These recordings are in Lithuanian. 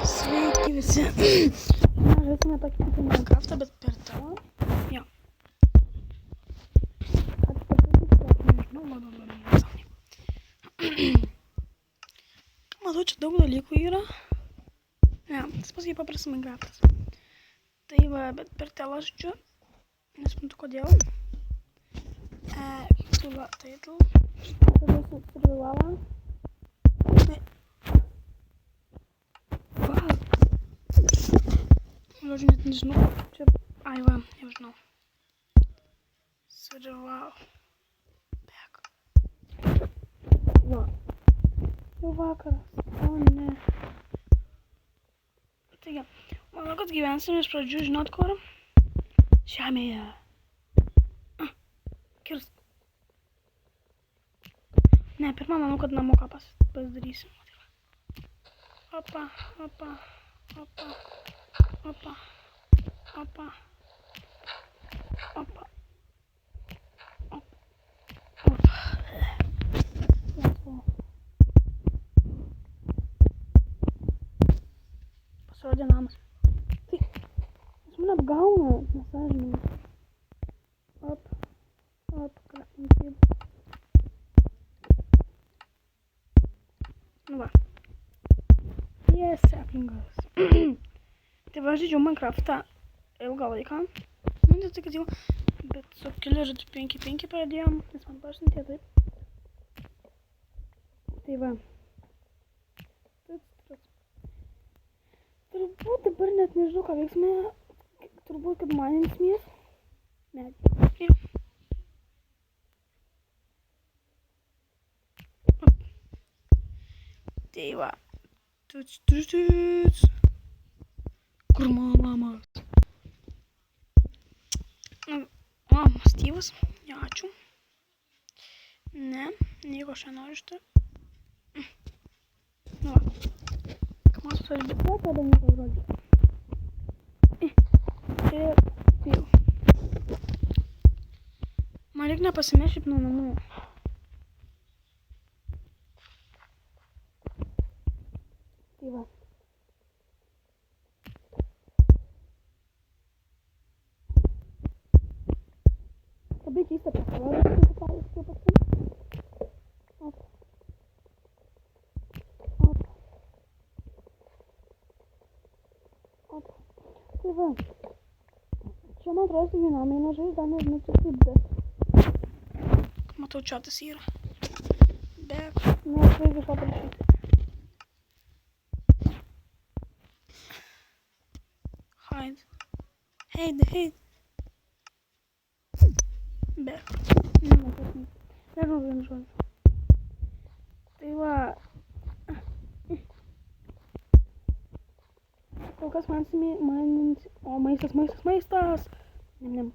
Sveiki visi. Mes žaisime tokį kaip Minecraftą, bet per tavo. Jo. Ką tik pasakyti, nežinau, matau, čia daug dalykų yra. Ne, tas pasakai paprastas Minecraftas. Tai va, bet per telą žodžiu. Nesuprantu kodėl. Tai va, title. Tada survivalą. Žodžiu, net nežinau. Čia... Ai, va, jau žinau. Survival. Back. Va. Jau vakaras. O, ne. Taigi, manau, kad gyvensime iš pradžių, žinot kur? Žemėje. Kirsk. Ne, pirmą manau, kad namuką pasidarysim. Opa, opa, opa, opa, opa, opa, opa. Pasirodė namas. Tai, jis mane apgauna, nesąžiningai. Op, op, krasnai. Nu va. Yes, aplinkas. Tai va, žaidžiau Minecraftą ilgą laiką. Nu, ne tai, kad jau, bet su Killeriu 5.5 pradėjom, nes man pašnitė taip. Tai va. Turbūt dabar net nežinau, ką veiksime. Turbūt, kad maninsimės. Medį. Jo. Tai va. Kur mano namas? O, Styvas. Ja, ačiū. Ne, nieko aš nenoriu šitą. Nu va. Kamas pasibėtė, tada nieko žodžiu. Ir jau. Man reikia nepasimėti šiaip nuo namų. Tai va. Labai keista pasirodė, kaip atsim. Op. Op. Op. Tai va. Čia man atrodo gyvenamai nežais, dar nežinau kaip, bet... Matau, čia tas yra. Bet... Ne, aš reikia kažką parašyti. Hide. Hide. Back. Nežinau, vienu žodžiu. Tai va. Kol kas manint... O, maistas. Nem.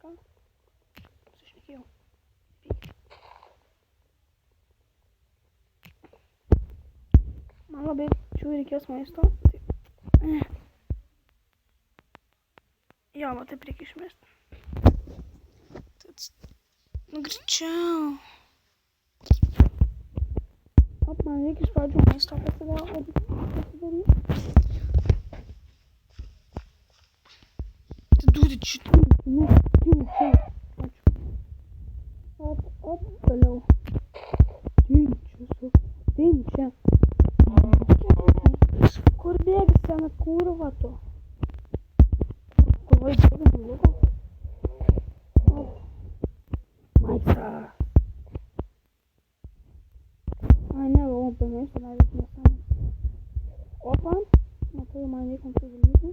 Ką? Sušnekėjau. Man labai čia reikės maisto. Jo, va taip reikia išmesti. Nu, greičiau. Op, man reikia iš pradžių maisto pasidaryti. Tai duodi šitų. Nu, čia. Ačiū. Op, toliau. Tinčia. Kur bėgi sena kurva tu? Kur vai bėgi nuliko? Maisa. Ai, ne, o pamėsiu, leidžiu nesąmonę. Opa. Matau, man reikia ant tų dalykų.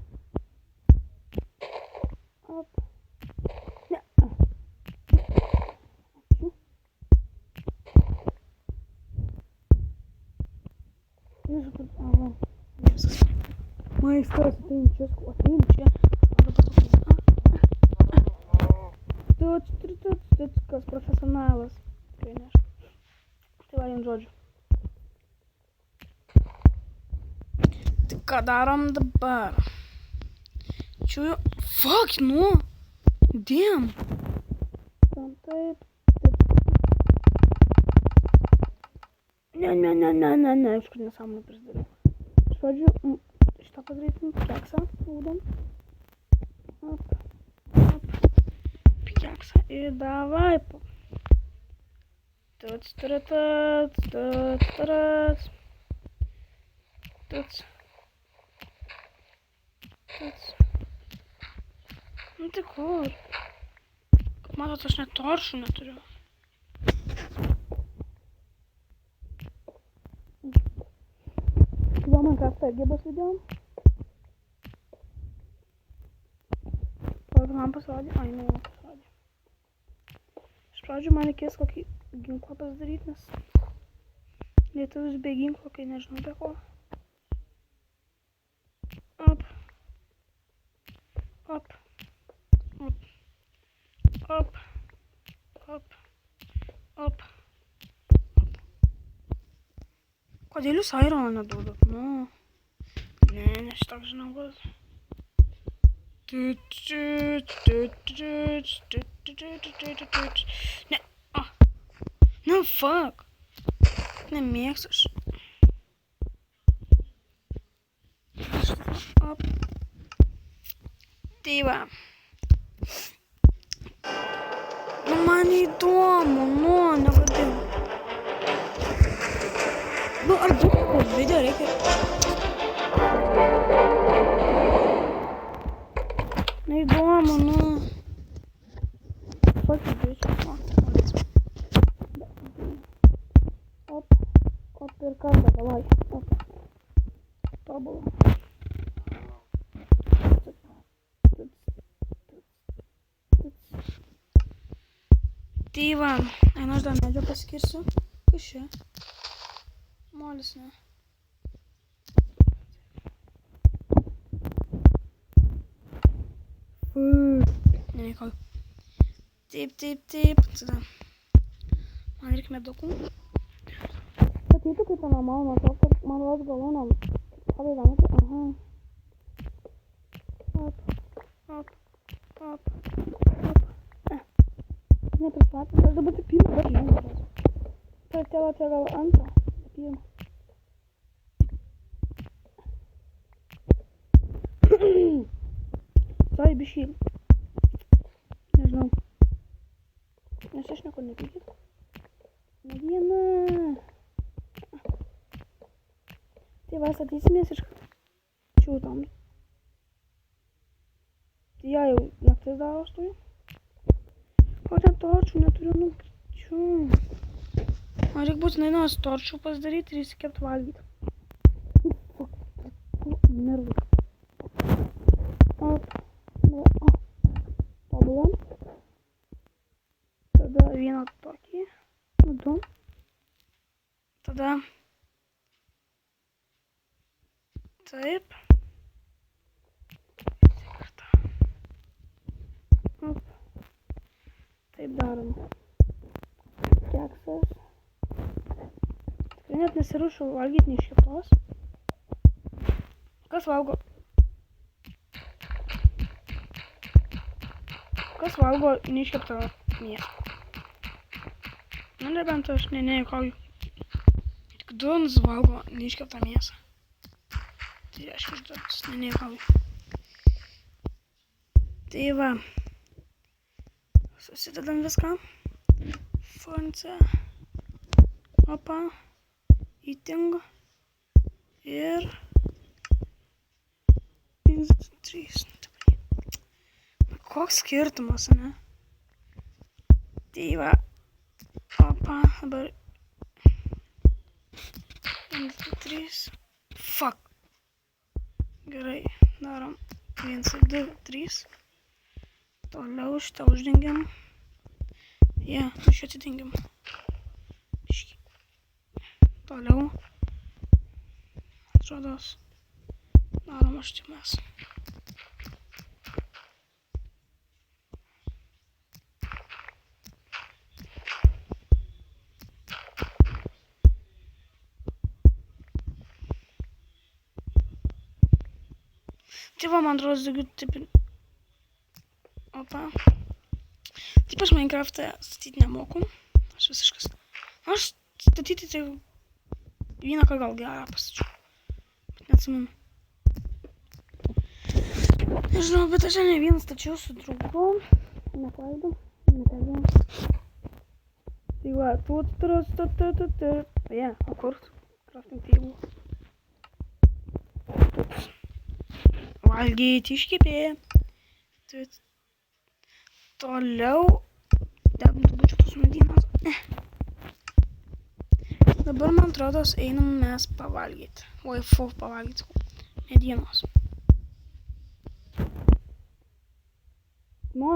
Op. Ne. Ačiū. Vėžu, kad... Ava. Viskas. Maistas, tinčias, o tinčia. Kas profesionalas. Tikrai ne aš. Tai va, vien žodžiu. Tai ką darom dabar? Čiūju... Fuck, nu! Damn! Taip. Ne, iš kur nesąmonę prisidariau. Iš pradžių ką padarytum? Keksą ūdam. Op, op. Keksą ir davai. Tuts, tuts, tuts, tuts. Tuts. Tuts. Nu tai kur? Kaip matot, aš net toršų neturiu. Jo Minecraft'ą irgi bus video. Kol man pasirodė, ai, ne, man pasirodė. Iš pradžių man reikės kokį ginklą pasidaryti, nes lietuvis be ginklo, kai nežinau be ko. Op. Op. Op. Op. Op. Op. Kodėl jūs ironą neduodat? Nu. Ne, nes tak žinau, kad. Ne. Ah. No, fuck. Nemėgstu aš. Op. Tai va. Nu, man įdomu, nu, nevadinu. Nu, ar būtų video reikia? Neįdomu, nu. Fucking bitch. Op. Op ir kartą, davai. Op. Tobulą. Tai va, einu aš dar medžio paskirsiu. Kas čia? Molis, ne? Nereikau. Taip. Tada. Man reikia medukų. Sakytų kaip normal, nuo to, kad man vos galūnam. Labai įdomu. Aha. Op. Nepripratęs. Aš dabar tik pirmą kartą žinau. Pratėlą čia gal antrą. Pirmą. Sorry, bišį. Nežinau. Nes aš niekur nepykit. Mediena. Tai va, statysimės ir čiūtom. Tai ja, jau naktis daro stoju. O ten torčių neturiu, nu, čiū. Man reikia būtinai nuos torčių pasidaryti ir įsikept valgyti. Nervai. Op. Nu, Tobulam. Tada vieną tokį. Nu, du. Tada. Taip. Op. Taip darom. Keksas. Tikrai net nesiruošiu valgyti nei šitos. Kas valgo? Kas valgo neiškeptą mėsą? Nu, nebent aš nejuokauju. Tik Duonas valgo neiškeptą mėsą. Tai aš išduotas, nejuokauju. Tai va. Susidedam viską. Fonce. Opa. Eating. Ir 3. Koks skirtumas, ne? Tai va. Opa, dabar 3. Fuck. Gerai, darom 1, 2, 3. Toliau šitą uždengiam. Ja, iš atidengiam. Toliau. Atrodos. Darom aštimas. Tai va, man atrodo, daugiau taip... Opa. Taip aš Minecraft'ą statyti nemoku. Aš visiškas. Aš statyti tai vieną ką gal gerą pastačiau. Bet neatsimenu. Nežinau, bet aš ne vienas tačiau su draugu. Neklaidau, nekalbėjau. Tai va, Beje, o kur crafting table? Valgyti iškepė. Toliau dedam turbūt tos medienos. Dabar man atrodo einam mes pavalgyti. Oi, pavalgyti medienos. Nu.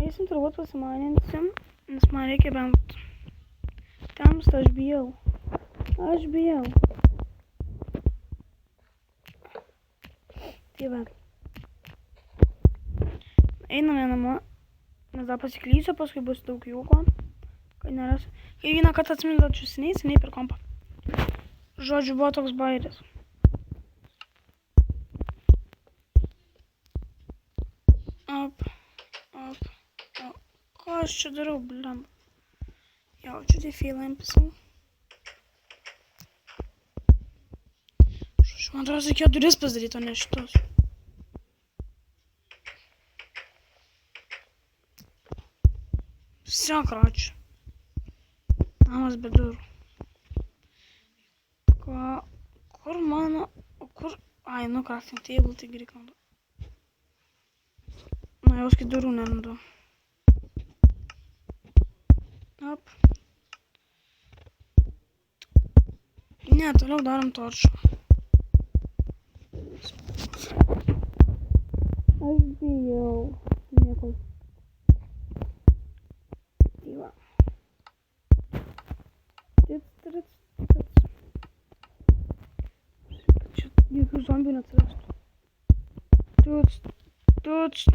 Eisim turbūt pasimaninsim, nes man reikia bent tamsta, aš bijau. Tai va. Einame namo, nes dar pasiklysiu, paskui bus daug jūko. Kai vieną kartą atsimenu, seniai per kompą. Žodžiu, buvo toks bairis. Ką aš čia darau, bliam? Jaučiu, tai feilą įpisau. Žodžiu, man atrodo, reikėjo duris pasidaryti, o ne šitos. Все, короче. Namas be durų. Kur mano... Kur... Ai, nu crafting table, tai gerai naudo. Nu, jau kai durų nerandu. Op. Ne, toliau darom torčą. Aš bijau. Nieko. Tai va. Čia jokių zombių neatsirastų. Tuts.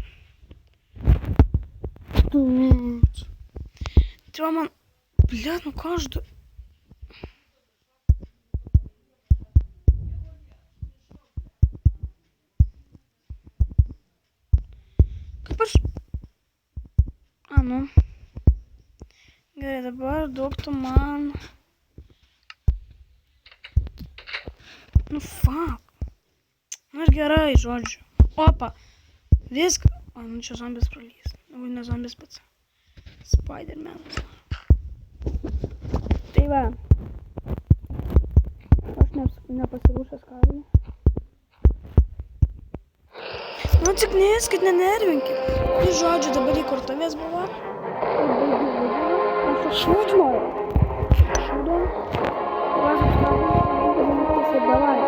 Tai va man... Blet, nu ką aš darau? Kaip aš... Nu. Gerai, dabar duoktų man... Nu, fuck. Nu ir gerai, žodžiu. Opa. Viską. O, nu čia zombis pralys. Nu, ne zombis pats. Spidermanas. Tai va. Aš nepasiruošęs karui. Nu, tik neskit, nenervinkit. Ir žodžiu, dabar įkurtuvės buvo. Aš šūdžiu. Давай.